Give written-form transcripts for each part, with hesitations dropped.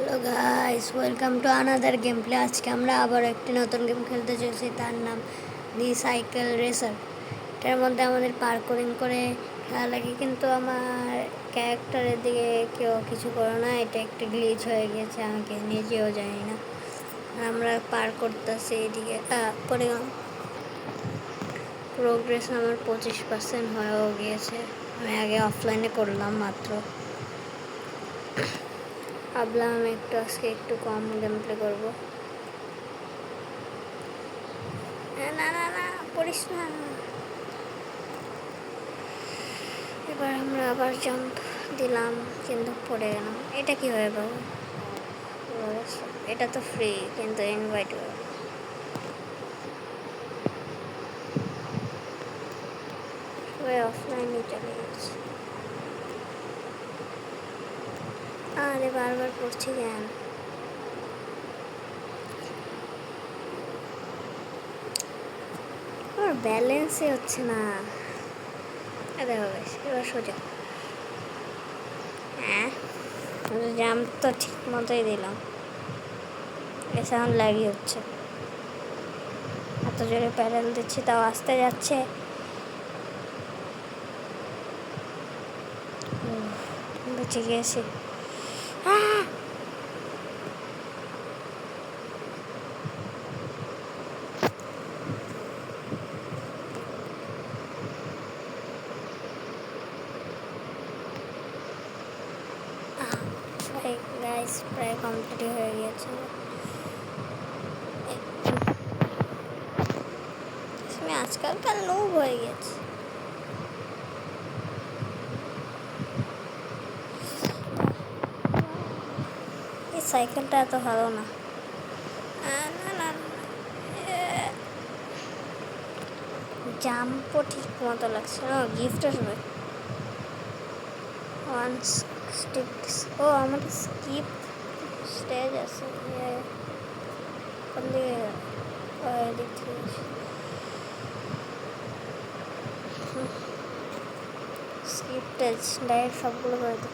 Hello guys, welcome to another game play. আজকে আমরা আবার একটি নতুন গেম খেলতে চলেছি, তার নাম দি সাইকেল রেসার। এটার মধ্যে আমাদের পার্করিং করে খেলা লাগে, কিন্তু আমার ক্যারেক্টারের দিকে কেউ কিছু করে না। এটা একটা গ্লিচ হয়ে গেছে, আমাকে নিজেও জানি না। আমরা পার করতেছি, এদিকে পড়ে গেলাম। প্রোগ্রেস আমার 25% হয়েও গিয়েছে। আমি আগে অফলাইনে করলাম মাত্র, ভাবলাম আমি আজকে একটু কম গেম প্লে করবো। না না না, পড়িস না। এবার আমরা আবার জাম্প দিলাম, কিন্তু পড়ে গেলাম। এটা কি হয় বাবু? এটা তো ফ্রি, কিন্তু ইনভাইট সবাই অফলাইনে চলে গেছে। আরে বারবার পড়ছি কেন? আমার ব্যালেন্সই হচ্ছে না। দেখো বেশ, এবার সোজা। হ্যাঁ, জাম্প তো ঠিক মতোই দিলাম। এ সাউন্ড লাগি হচ্ছে, এত জোরে প্যাডেল দিচ্ছি তাও আসতে যাচ্ছে। বেঁচে গিয়েছি। গাইস প্রায় কমপ্লিট হয়ে গিয়েছে। আমি আজকালকার লোভ হয়ে গেছে। এই সাইকেলটা এত ভালো না। না না, জাম্পও ঠিক মতো লাগছে না। গিফট আসবে ওয়ান স্টিক্স। ও, আমার স্কিপ স্টেজ আছে। কোন দিকে? এদিক থেকে স্কিপ স্টেজ ডাইরেক্ট সবগুলো করে দিই।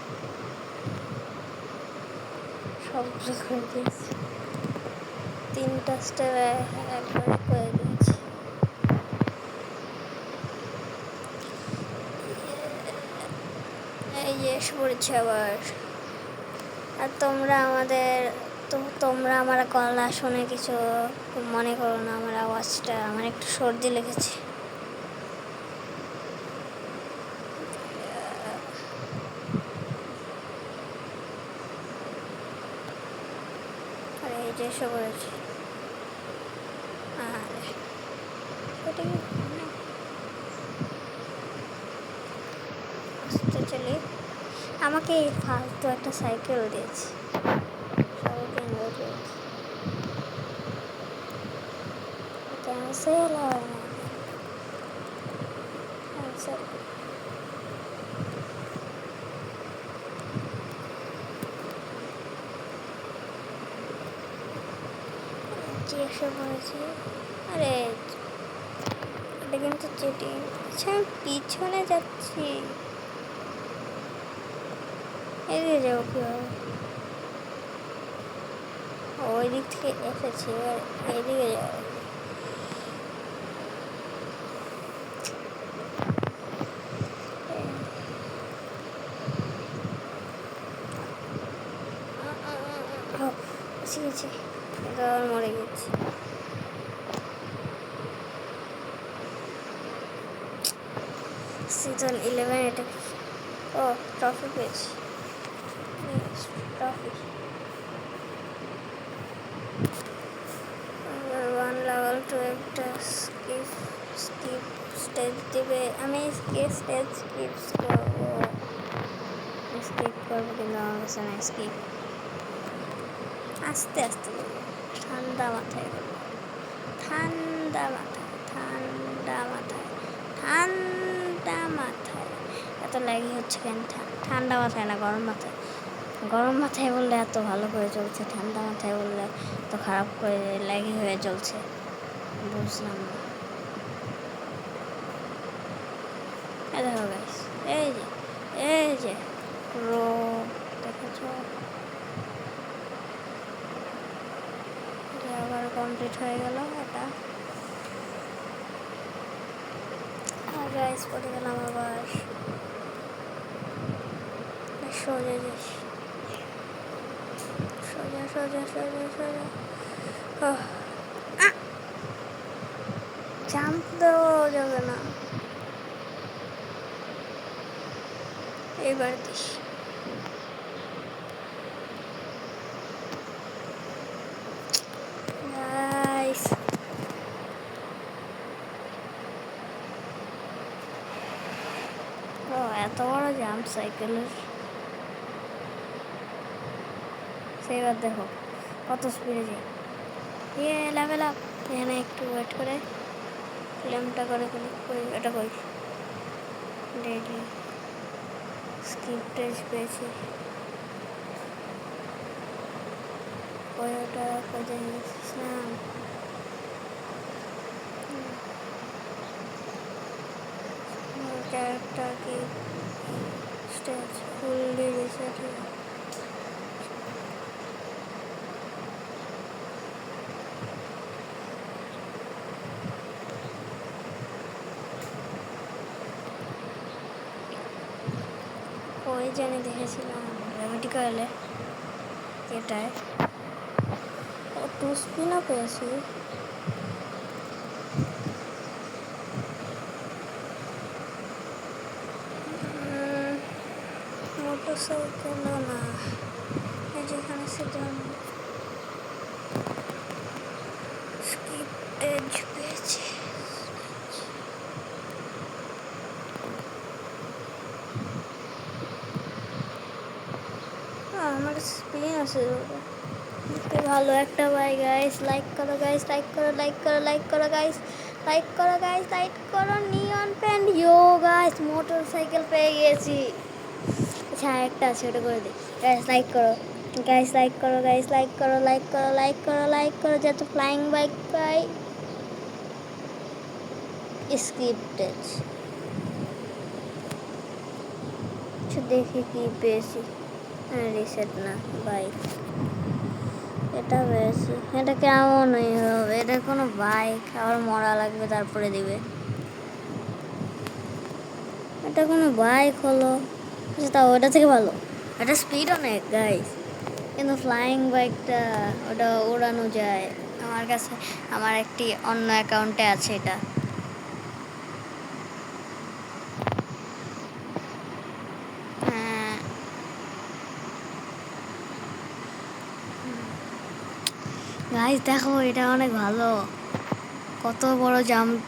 সবগুলো করে দিয়েছি, 3টা স্টেপ একবার করে দিয়েছি। এই যে এসে পড়েছে আবার। আর তোমরা আমার গলা শুনে কিছু মনে করো না। আমার আওয়াজটা, আমার একটু সর্দি লেগেছে। আর এই যে এসে পড়েছে। এটা কি আসতে চলে? আমাকে এই ফালতু একটা সাইকেল দিয়েছে, সবাইকে ইনভাইট করেছে। ক্যান্সেল হয় না, ক্যান্সেল। এসে পড়েছে। আরে এটা কিন্তু চিটিং। আচ্ছা, আমি পিছনে যাচ্ছি, এদিকে যাবো কীভাবে? ওই দিক থেকে এসেছি, এবার এইদিকে যাবো। শিখেছি, এটা আবার মরে গেছি। সিজন 11 এটা। ও, ট্রফি পেয়েছি, ট্রফি। ওয়ান লেভেল 2 একটা স্কিপ স্টেজ দিবে। আমি স্টেজ স্কিপ করবো, কিন্তু আমার কাছে না। স্কিপ আস্তে আস্তে ঠান্ডা মাথায় করবো। ঠান্ডা মাথায়, ঠান্ডা মাথায়, ঠান্ডা মাথায়। এত ল্যাগি হচ্ছে কেন? ঠান্ডা মাথায় না, গরম মাথায়। গরম মাথায় বললে এত ভালো করে চলছে, ঠান্ডা মাথায় বললে তো খারাপ করে ল্যাগি হয়ে চলছে। বুঝলাম না। দেখো গাইস, এই যে প্রো দেখেছ? কমপ্লিট হয়ে গেল এটা। গাইস পড়ে গেলাম আবার, সোজা যাস, সোজা সোজা সোজা সোজা। জাম্প দেওয়া যাবে না, এবার দিস। গাইস ও এত বড় জাম্প সাইকেলের, সেবার দেখো কত স্পিডে যায়। ইয়ে লেভেল আপ। এখানে একটু ওয়েট করে ক্লেমটা করে কই এটা কই ডেইলি স্কিপ টেজ পেয়েছি, কই ওটা কোথায় নিয়েছিস না। ক্যারেক্টার কি স্টেজ ফুললি রিসেট। ওই জানি দেখেছিলাম রেমেডিকালে এটায় ও 2 স্পিনও পেয়েছি। মোটরসাইকেলও না, এই যেখানে সেদিন স্কিপ এজ পেয়েছি। আমার স্পিন আছে ভালো একটা। বাই গাইস, লাইক করো গাইস, লাইক করো, লাইক করো, লাইক করো গাইস, লাইক করো গাইস, লাইক করো। নিয়ন প্যান্ট ইয়ো গাইস, মোটরসাইকেল পেয়ে গেছি। আচ্ছা একটা আছে ওটা করে দিই। গাইস লাইক করো, গাইস লাইক করো, গাইস লাইক করো, লাইক করো, লাইক করো, লাইক করো, যাতে ফ্লাইং বাইক পাই। স্ক্রিপ্টেড দেখি কি পেয়েছি। রিসেট না বাইক, এটা পেয়েছি। এটা কেমন হবে? এটা কোনো বাইক, আবার মরা লাগবে তারপরে দিবে। এটা কোনো বাইক হলো, তাও ওটা থেকে ভালো। এটা স্পিড অনেক গাইস, কিন্তু ফ্লাইং বাইকটা ওটা ওড়ানো যায়। আমার কাছে আমার একটি অন্য অ্যাকাউন্টে আছে এটা। গাইস দেখো এটা অনেক ভালো, কত বড় জাম্প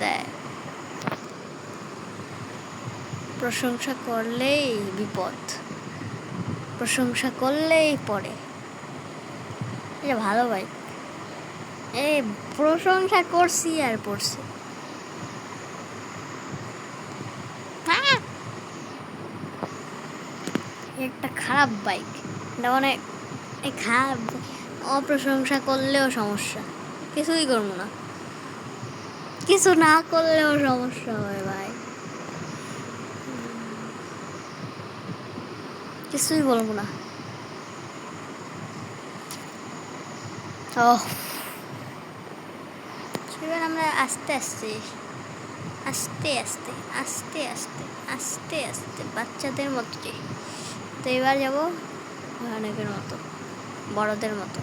দেয়। প্রশংসা করলেই বিপদ, প্রশংসা করলেই পড়ে। এটা ভালো ভাই, এই প্রশংসা করছি আর পড়ছে। একটা খারাপ বাইক, এটা মানে এই খারাপ, অপ্রশংসা করলেও সমস্যা, কিছুই করবো না, কিছু না করলেও সমস্যা হয় ভাই, কিছুই বলবো না। ও এবার আমরা আস্তে আস্তে আস্তে আস্তে আস্তে আস্তে আস্তে আস্তে বাচ্চাদের মতো যাই। তো এবার যাবো ভয়ানকের মতো, বড়দের মতো।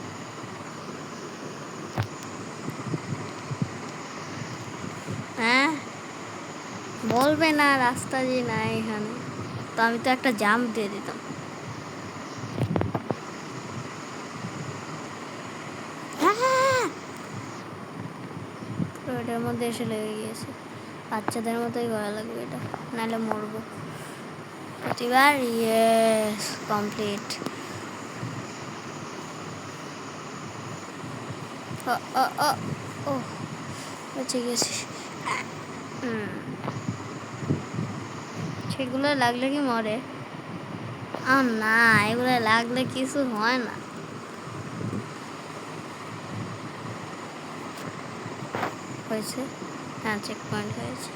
হ্যাঁ বলবে না রাস্তা যে নাই এখানে, তো আমি তো একটা জাম্প দিয়ে দিতাম। এটার মধ্যে এসে লেগে গিয়েছে, বাচ্চাদের মতোই ভয় লাগবে এটা, নাহলে মরবো প্রতিবার। Yes complete. ও ও ও ও বেঁচে গেছি। সেগুলো লাগলে কি মরে? না, এগুলো লাগলে কিছু হয় না। হয়েছে, হ্যাঁ চেক পয়েন্ট হয়েছে,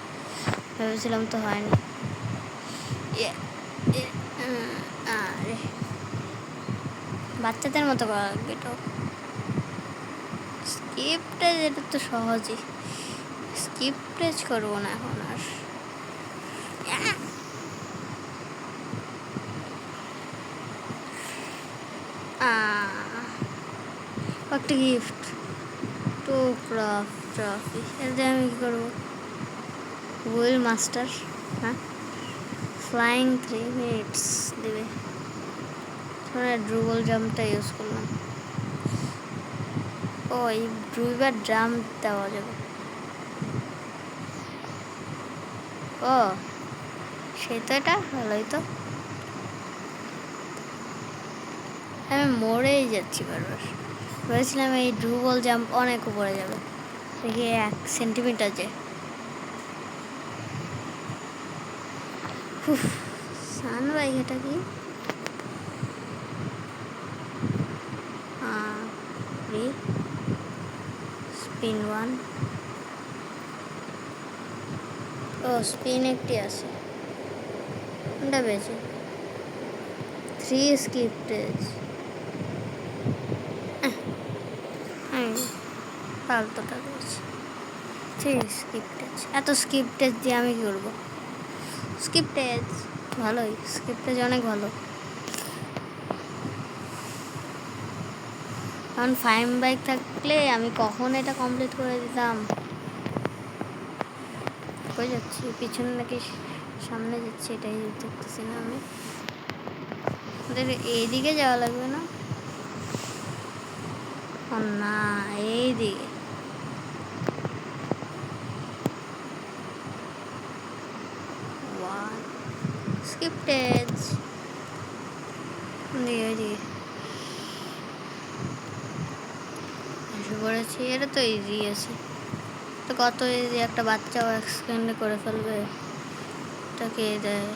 ভেবেছিলাম তো হয়নি। বাচ্চাদের মতো করা লাগবে, এটাও স্কিপটা এটা তো সহজই, স্কিপটেজ করবো না এখন আর। একটা গিফট, টু ট্রফি, এতে আমি কী করবো? হুইল মাস্টার, হ্যাঁ, ফ্লাইং 3 মিনিটস দেবে। ড্রুবল জাম্পটা ইউজ করলাম। ও, এই দুইবার জাম্প দেওয়া যাবে। ও, সে তো এটা ভালোই তো। আমি মরেই যাচ্ছি বারবার। ভেবেছিলাম এই ড্রুবল জাম্প অনেক উপরে যাবে, দেখি 1 সেন্টিমিটার যে। সানবাইক, এটা কি? স্পিন 1। ও, স্পিন একটি আছে, কোনটা পেয়েছি? 3 স্কিপটেজ। ফালতুটা পেয়েছি। 3 স্কিপটেজ, এত স্কিপটেজ দিয়ে আমি কী করবো? স্কিপটেজ ভালোই, স্কিপটেজ অনেক ভালো। কারণ 5 বাইক থাকলে আমি কখন এটা কমপ্লিট করে দিতাম। কই যাচ্ছি? পিছনে নাকি সামনে যাচ্ছি, এটাই দেখতেছি না আমি। ওদের এইদিকে যাওয়া লাগবে না? ও না, এইদিকে। স্কিপটেজ ওইদিকে এসে পড়েছি। এটা তো ইজি আছে, তো কত ইজি, একটা বাচ্চাও 1 সেকেন্ডে করে ফেলবে। এটা কে দেয়?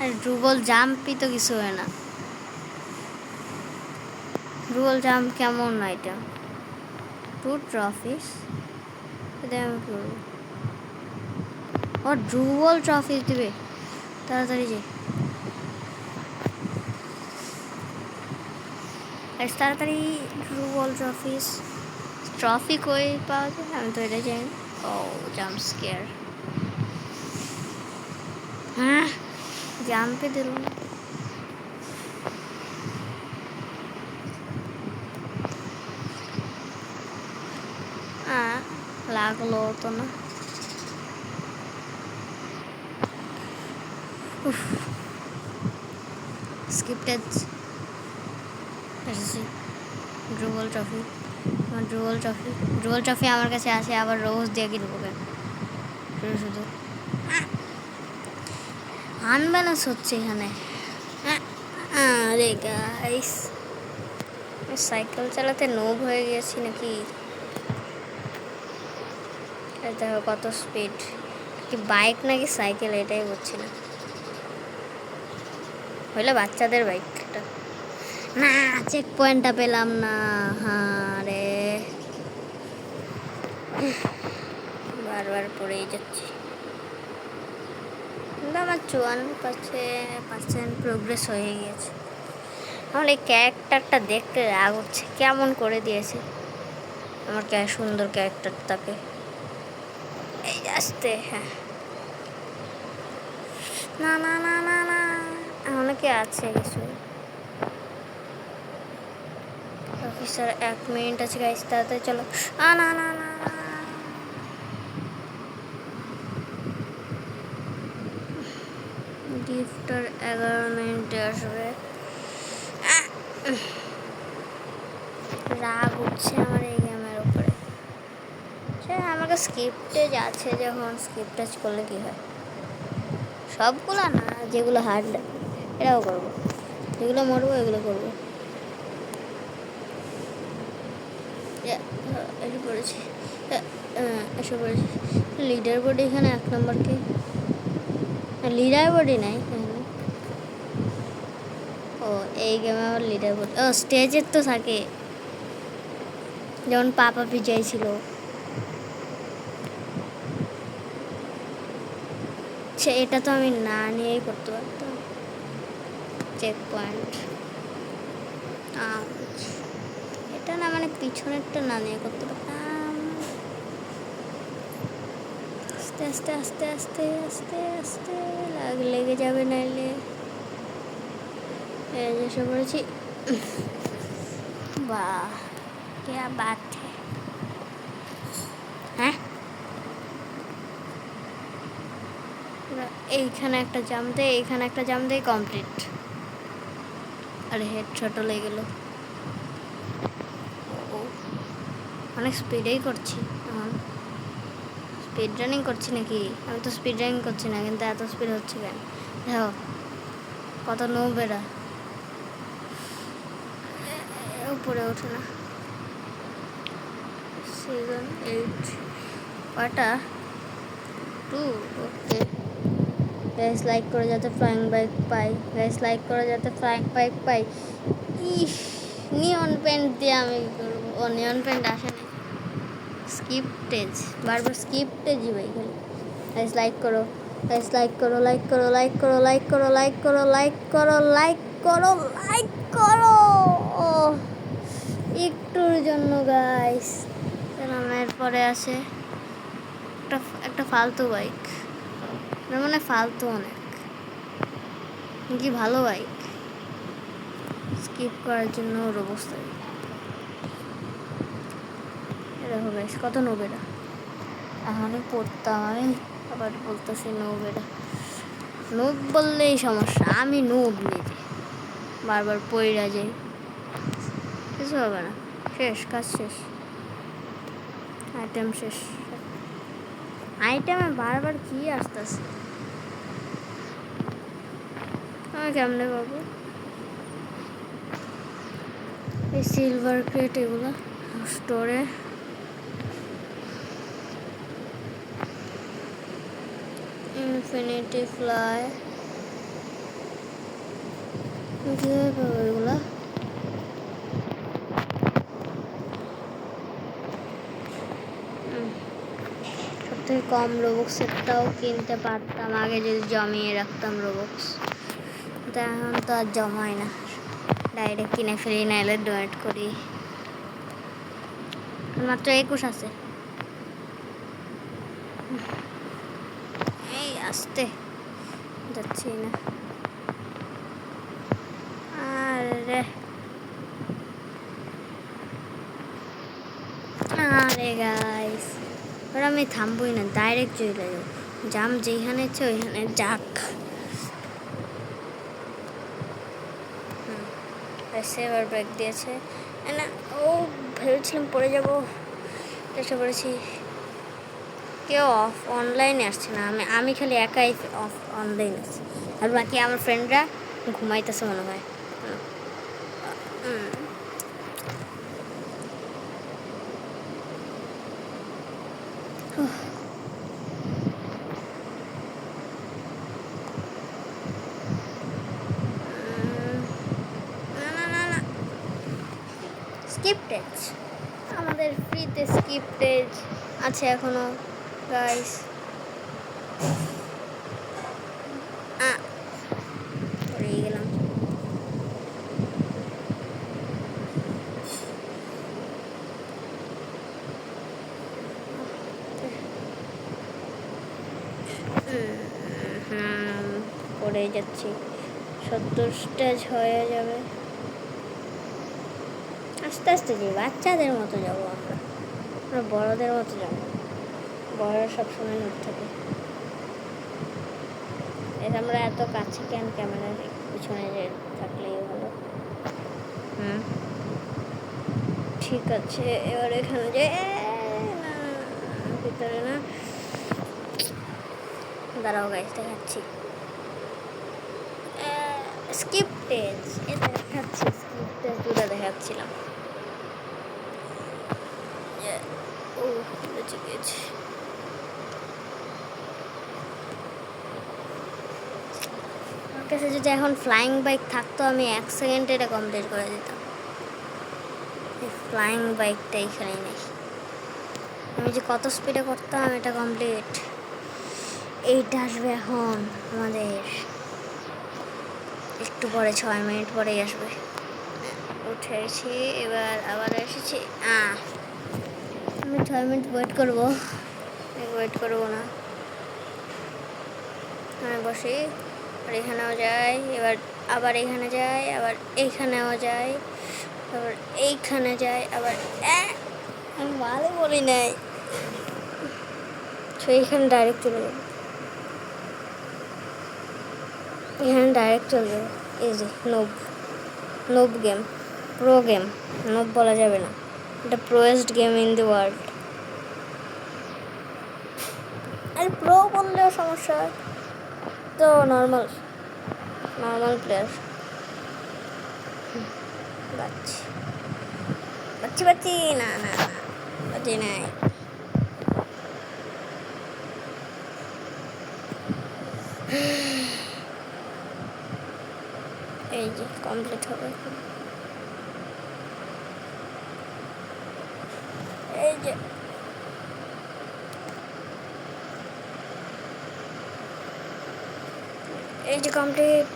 আর ড্রুবল জাম্পই তো কিছু হয় না। ড্রুবল জাম্প কেমন আইটেম? 2 ট্রফিস, এটা আমি করবো। ও, ড্রুবল ট্রফিস দিবে, তাড়াতাড়ি যে, তাড়াতাড়ি। ড্রুবল ট্রফিস, ট্রফি কই পাওয়া যায় আমি তো এটা জানি। ও, জাম্প স্কেয়ার, হ্যাঁ, জাম্পে দিল না। লাগলো তো না। স্কিপটেজ এসেছি। ড্রুবল ট্রফি, আমার ড্রুবল ট্রফি আমার কাছে আসে, আবার রোজ দিয়ে কিনবো কেন? শুধু শুধু আনব্যালেন্স হচ্ছে এখানে। আরে গাইস, সাইকেল চালাতে নোব হয়ে গেছি নাকি? দেখো কত স্পিড, কি বাইক নাকি সাইকেল এটাই বুঝছি না। হইলে বাচ্চাদের বাইকটা না। চেক পয়েন্টটা পেলাম না, হ্যাঁ রে, বারবার পড়েই যাচ্ছি। কিন্তু আমার 54% প্রোগ্রেস হয়ে গিয়েছে। আমার এই ক্যারেক্টারটা দেখতে রাগ হচ্ছে, কেমন করে দিয়েছে আমার সুন্দর ক্যারেক্টারটাকে। এই আসতে, হ্যাঁ, না না না না না, অনেকে আছে কিছু। অফিসার 1 মিনিট আছে গাইস, তাড়াতাড়ি চলো। না না না না, গিফটার 11 মিনিটে আসবে। রাগ উঠছে আমার এই গেমের উপরে। আমার কাছে স্ক্রিপ্টেজ আছে, যখন স্ক্রিপ্টেজ করলে কি হয়? সবগুলো না, যেগুলো হার্ড লাগে এটাও করবো, যেগুলো মরবো এগুলো করবো। এসে পড়েছি, এসে পড়েছি। লিডার বোর্ড এখানে 1 নম্বরকে, লিডার বোর্ডই নাই এখানে। ও, এই গেমে আমার লিডার বোর্ড, ও স্টেজের তো থাকে, যেমন পাপা বিজয় ছিল। আচ্ছা, এটা তো আমি না নিয়েই করতে পারতাম। চেক পয়েন্ট, এটা না মানে পিছনেরটা না নিয়ে করতে পারতাম। আস্তে আস্তে আস্তে আস্তে আস্তে আস্তে লেগে যাবে নাইলে। এসে পড়েছি। বাহ, क्या बात है। হ্যাঁ, এইখানে একটা জাম দে, এইখানে একটা জাম দে, কমপ্লিট। আরে হেড ছোট লেগে গেল। অনেক স্পিডেই করছি এখন। স্পিড রানিং করছি নাকি? আমি তো স্পিড রানিং করছি না, কিন্তু এত স্পিড হচ্ছে কেন? দেখো কত নৌবেরা, উপরে ওঠে না। সিজন 8 কটা 2। ওকে গাইস, লাইক করে যাতে ফ্লাইং বাইক পাই। গাইস লাইক করে যাতে ফ্লাইং বাইক পাই। ইস, নিয়ন পেন্ট দিয়ে আমি করবো। ও নিয়ন পেন্ট আসেনি, স্কিপটেজ, বারবার স্কিপটেজই ভাই খালি। গাইস লাইক করো, গাইস লাইক করো, লাইক করো, লাইক করো, লাইক করো, লাইক করো, লাইক করো, লাইক করো, লাইক করো। ও একটুর জন্য গাইস। এরপরে আসে একটা একটা ফালতু বাইক, মানে ফালতু অনেক, কি ভালো বাইক স্কিপ করার জন্য ওর অবস্থা। দেখো গাইস কত নোবেরা, এখনই পড়তাম আমি, আবার বলতেছি নোবেরা। নোব বললেই সমস্যা, আমি নোব নিজে, বারবার পইরা যাই, কিছু হবে না। শেষ, কাজ শেষ, আইটেম শেষ। আইটেমে বারবার কি আসতেছে, আমি কেমনে পাবো এই সিলভার ক্রেট? এগুলো স্টোরে ইনফিনিটি ফ্লাই কীভাবে পাবো এগুলা? সবথেকে কম রোবক্সেরটাও কিনতে পারতাম আগে যদি জমিয়ে রাখতাম রোবক্স, তো এখন তো আর জমায় না, ডাইরেক্ট কিনে ফেলি, নাইলে ডোনেট করি। মাত্র 21 আছে। এই আসতে যাচ্ছি না। আরে আরে গাইস, এবার আমি থামবই না, ডাইরেক্ট চলে যাবো। জাম যেখানে ইচ্ছে ওইখানে যাক। সেভার ব্রেক দিয়েছে না, ও ভেবেছিলাম পড়ে যাবো, চেষ্টা করেছি। কেউ অফ অনলাইনে আসছে না, আমি খালি একাই অফ অনলাইন আছি, আর বাকি আমার ফ্রেন্ডরা ঘুমাইতেছে মনে হয়। স্কিপটেজ, আমাদের ফ্রিতে স্কিপটেজ আছে এখনো গাইস। পড়ে গেলাম। পড়ে যাচ্ছি, 70 স্টেজ হয়ে যাবে। আস্তে আস্তে যাই, বাচ্চাদের মতো যাবো আমরা বড়দের মতো যাবো। বড়রা সবসময় নোট থাকে। আমরা এত কাছে কেন, ক্যামেরার পিছনে যে থাকলেই ভালো। ঠিক আছে, এবার এখানে যে ভিতরে না, দাঁড়াও গাইস দেখাচ্ছি। স্কিপটেজ এটা দেখাচ্ছি, স্কিপটেজ দুটো দেখাচ্ছিলাম। ও বেঁচে গেছি। আমার কাছে যদি এখন ফ্লাইং বাইক থাকতো, আমি 1 সেকেন্ডে এটা কমপ্লিট করে দিতাম। ফ্লাইং বাইকটা এখানেই নেই, আমি যে কত স্পিডে করতাম এটা কমপ্লিট। এইটা আসবে এখন আমাদের একটু পরে 6 মিনিট পরেই আসবে। উঠেছি, এবার আবার এসেছি। আমি 6 মিনিট ওয়েট করবো না। এখানে বসি, আর এখানেও যাই, এবার আবার এখানে যাই, আবার এইখানেও যাই, আবার এইখানে যাই, আবার আমি ভালো বলি নাই, এইখানে ডাইরেক্ট চলে যাবো। এখানে ডাইরেক্ট চলে যাবো। এই যে noob game, pro game, noob বলা যাবে না, এটা proest game in the world. আর প্রো বললেও সমস্যা হয়, তো নর্মাল প্লেয়ার। বাচ্চি না বাচ্চি নাই। এই যে কমপ্লিট হবে, এই যে কমপ্লিট।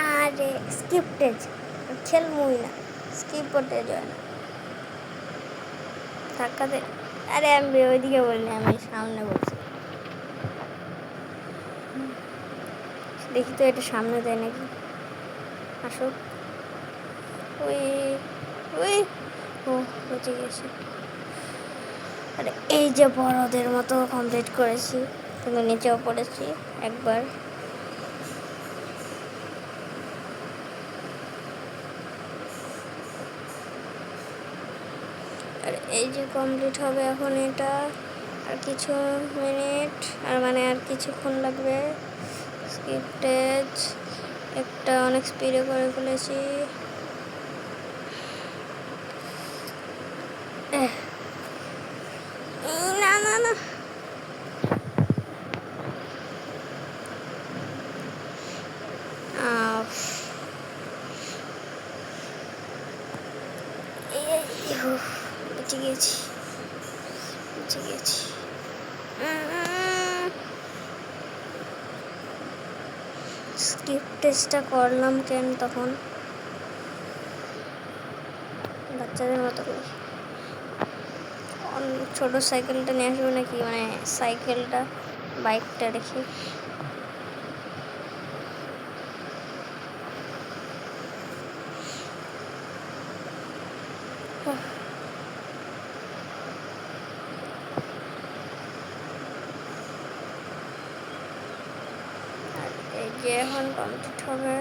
আরে স্কিপটেজ খেলবই না, স্কিপ করতে যায় না, ধাক্কাতে। আরে আমি ওইদিকে বলিনি, আমি সামনে বলছি। দেখি তো এটা সামনে দেয় নাকি। আসো, ওই ও বেঁচে গেছে। আরে এই যে বড়দের মতো কমপ্লিট করেছি, কিন্তু নিচেও পড়েছি একবার। আর এই যে কমপ্লিট হবে এখন এটা, আর কিছু মিনিট, আর মানে আর কিছুক্ষণ লাগবে। স্কিপটেজ একটা অনেক স্পিডে করে ফেলেছি। না বেঁচে গেছি। স্কিপ টেস্টটা করলাম কেন তখন, বাচ্চাদের মতো করে। ছোট সাইকেলটা নিয়ে আসবো নাকি, মানে সাইকেলটা বাইকটা রেখে। এই যে এখন কমপ্লিট হবে।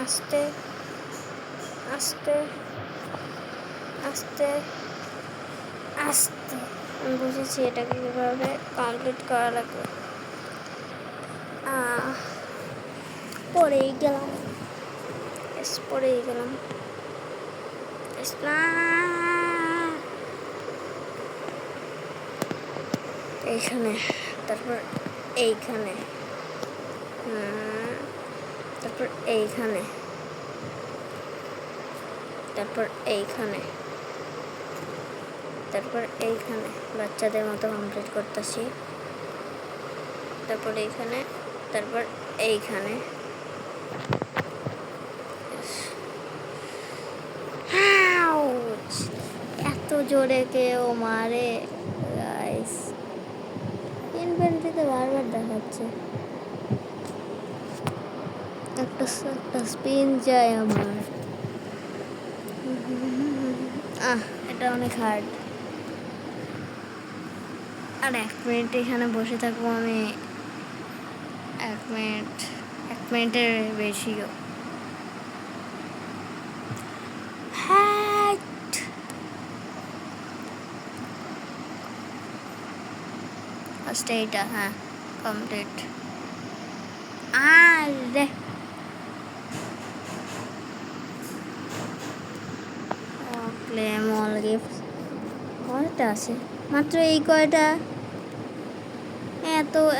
আস্তে আস্তে আস্তে আস্তে আমি বুঝেছি এটাকে কীভাবে কমপ্লিট করা লাগবে। পড়েই গেলাম এইখানে, তারপর এইখানে, তারপর এইখানে, তারপর এইখানে, তারপর এইখানে বাচ্চাদের মতো কমপ্লিট করতেছি। তারপর এইখানে, তারপর এইখানে। এত জোরে কেউ মারে গাইস, ইনভেন্টরিতে বারবার দেখাচ্ছে। একটা স্পিন যায় আমার। এটা অনেক হার্ড। আর 1 মিনিট এখানে বসে থাকবো আমি, 1 মিনিটের বেশিও। ফার্স্ট এইটা কমপ্লিট। আরে ক্লেম অল গিফট কয়টা আছে মাত্র এই কয়টা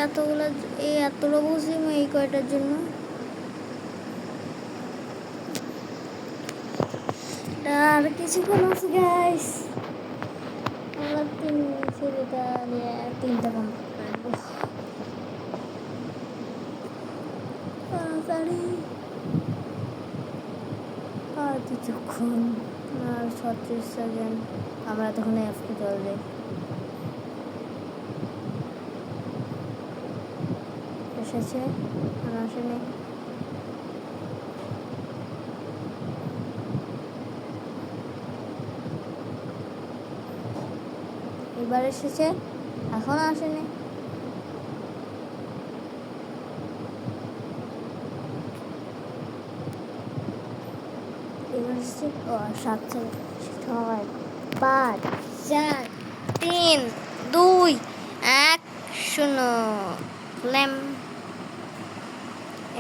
এতগুলো এই এতটা বুঝি এই কয়টার জন্য আর কিছুক্ষণ আছে গাইস আমরা ছেলেটা নিয়ে 3টা কমপ্লিট করবো তাড়াতাড়ি আর কিছুক্ষণ আর 36 সেকেন্ড আমরা তখন এফকে চলে যাই এসেছে আর আসেনি এবার এসেছে এখন আসেনি এবার এসেছে ও 7 সেকেন্ড 6 5 4 3 2 1 0 ফ্লেম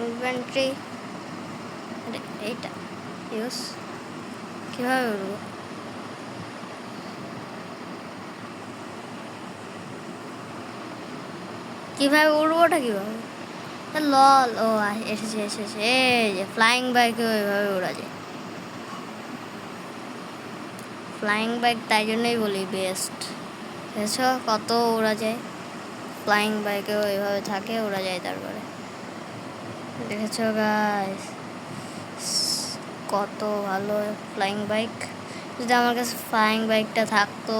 ইনভেন্টরি এইটা ইউজ কীভাবে উঠবো কীভাবে উড়বোটা কীভাবে লল ও এসেছে এই যে ফ্লাইং বাইকে ওইভাবে ওড়া যায় ফ্লাইং বাইক তাই জন্যই বলি বেস্ট বুঝেছ কত ওড়া যায় ফ্লাইং বাইকে ওইভাবে থাকে ওড়া যায় তারপরে দেখেছো গাইস কত ভালো ফ্লাইং বাইক যদি আমার কাছে ফ্লাইং বাইকটা থাকতো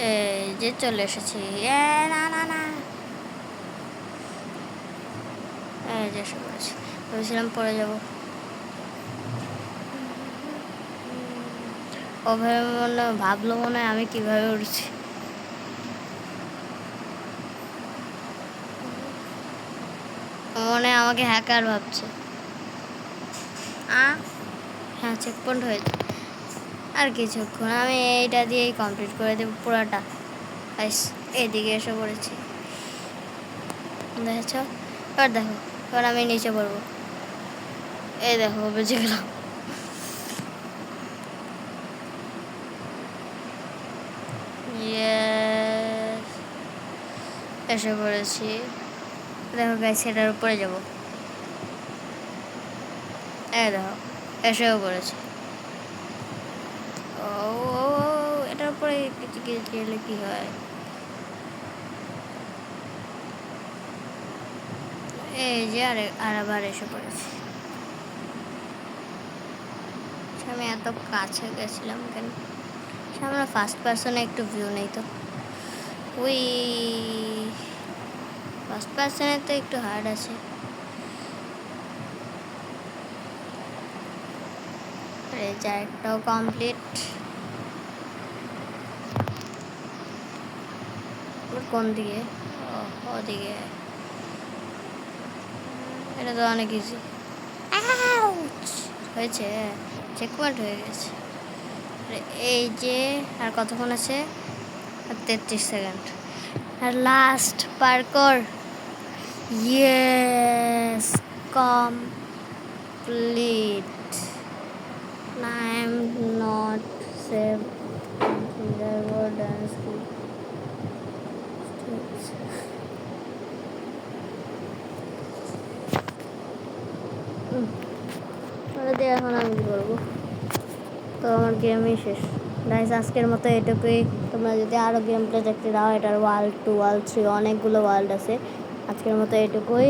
এই যে চলে এসেছি না না না এই যে এসে পড়েছি ভেবেছিলাম পরে যাবো ওভাবে ভাবলো মনে হয় আমি কিভাবে উঠছি মনে আমাকে হ্যাকার ভাবছে হ্যাঁ চেক পয়েন্ট হয়েছে আর কিছুক্ষণ আমি এইটা দিয়েই কমপ্লিট করে দেবো পুরাটা এদিকে এসে পড়েছি দেখেছ এবার দেখো এবার আমি নিচে পড়বো এই দেখো বেঁচে গেলাম এসে পড়েছি দেখো গাইস সেটার উপরে যাবো এই দেখো এসেও পড়েছি ও এটার উপরে কিছু গেলে কি হয় এই যে আবার এসে পড়েছি আমি এত কাছে গেছিলাম কেন আমরা ফার্স্ট পার্সনে একটু ভিউ নেই তো ওই ফার্স্ট পার্সনে তো একটু হার্ড আছে একটাও কমপ্লিট কোন দিকে ওদিকে এটা তো অনেক ইজি হয়েছে চেক পয়েন্ট হয়ে গেছে এই যে আর কতক্ষণ আছে 33 সেকেন্ড আর last parkour yes complete I am not safe in the world and school. এখন আমি কি করবো তো আমার গেমই শেষ গাইস আজকের মতো এটুকুই তোমরা যদি আরও গেম প্লে দেখতে দাও এটার ওয়ার্ল্ড 2 ওয়ার্ল্ড 3 অনেকগুলো ওয়ার্ল্ড আছে আজকের মতো এটুকুই